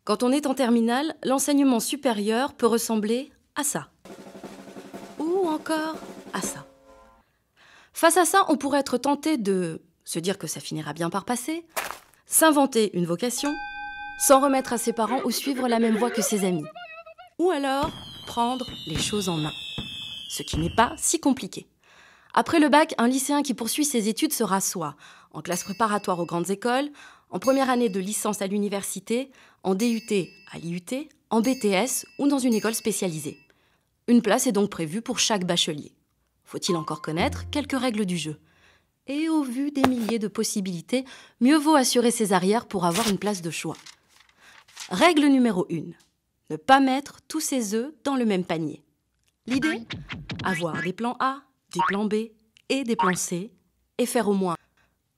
Quand on est en terminale, l'enseignement supérieur peut ressembler à ça. Ou encore à ça. Face à ça, on pourrait être tenté de se dire que ça finira bien par passer, s'inventer une vocation, s'en remettre à ses parents ou suivre la même voie que ses amis. Ou alors, prendre les choses en main. Ce qui n'est pas si compliqué. Après le bac, un lycéen qui poursuit ses études sera soit en classe préparatoire aux grandes écoles, en première année de licence à l'université, en DUT à l'IUT, en BTS ou dans une école spécialisée. Une place est donc prévue pour chaque bachelier. Faut-il encore connaître quelques règles du jeu? Et au vu des milliers de possibilités, mieux vaut assurer ses arrières pour avoir une place de choix. Règle numéro 1. Ne pas mettre tous ses œufs dans le même panier. L'idée? Avoir des plans A, des plans B et des plans C, et faire au moins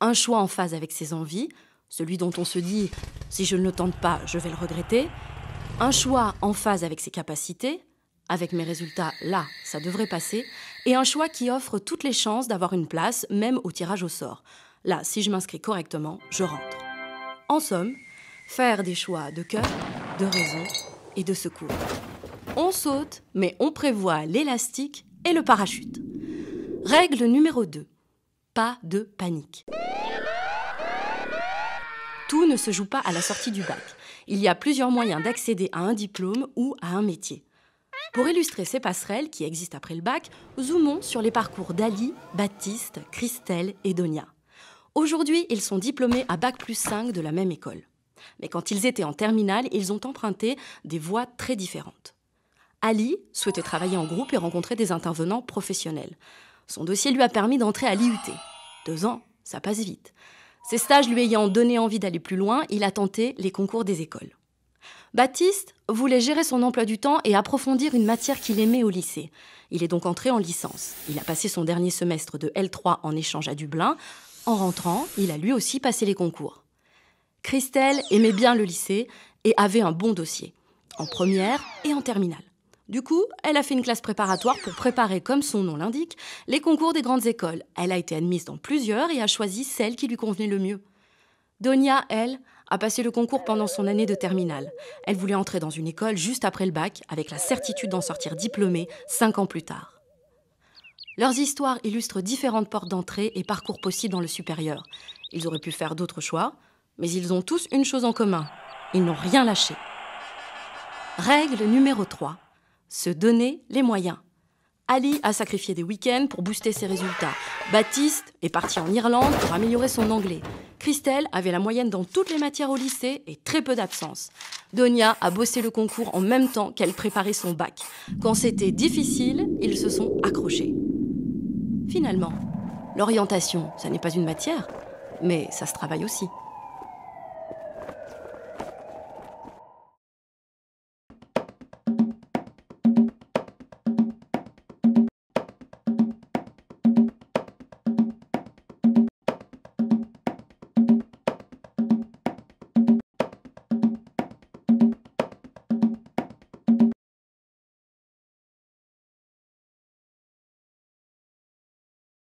un choix en phase avec ses envies, celui dont on se dit « si je ne le tente pas, je vais le regretter », un choix en phase avec ses capacités, avec mes résultats, là, ça devrait passer, et un choix qui offre toutes les chances d'avoir une place, même au tirage au sort. Là, si je m'inscris correctement, je rentre. En somme, faire des choix de cœur, de raison et de secours. On saute, mais on prévoit l'élastique et le parachute. Règle numéro 2. Pas de panique. Tout ne se joue pas à la sortie du bac. Il y a plusieurs moyens d'accéder à un diplôme ou à un métier. Pour illustrer ces passerelles qui existent après le bac, zoomons sur les parcours d'Ali, Baptiste, Christelle et Donia. Aujourd'hui, ils sont diplômés à Bac+5 de la même école. Mais quand ils étaient en terminale, ils ont emprunté des voies très différentes. Ali souhaitait travailler en groupe et rencontrer des intervenants professionnels. Son dossier lui a permis d'entrer à l'IUT. 2 ans, ça passe vite. Ses stages lui ayant donné envie d'aller plus loin, il a tenté les concours des écoles. Baptiste voulait gérer son emploi du temps et approfondir une matière qu'il aimait au lycée. Il est donc entré en licence. Il a passé son dernier semestre de L3 en échange à Dublin. En rentrant, il a lui aussi passé les concours. Christelle aimait bien le lycée et avait un bon dossier, en première et en terminale. Du coup, elle a fait une classe préparatoire pour préparer, comme son nom l'indique, les concours des grandes écoles. Elle a été admise dans plusieurs et a choisi celle qui lui convenait le mieux. Donia, elle, a passé le concours pendant son année de terminale. Elle voulait entrer dans une école juste après le bac, avec la certitude d'en sortir diplômée 5 ans plus tard. Leurs histoires illustrent différentes portes d'entrée et parcours possibles dans le supérieur. Ils auraient pu faire d'autres choix, mais ils ont tous une chose en commun. Ils n'ont rien lâché. Règle numéro 3. Se donner les moyens. Ali a sacrifié des week-ends pour booster ses résultats. Baptiste est parti en Irlande pour améliorer son anglais. Christelle avait la moyenne dans toutes les matières au lycée et très peu d'absence. Donia a bossé le concours en même temps qu'elle préparait son bac. Quand c'était difficile, ils se sont accrochés. Finalement, l'orientation, ça n'est pas une matière, mais ça se travaille aussi.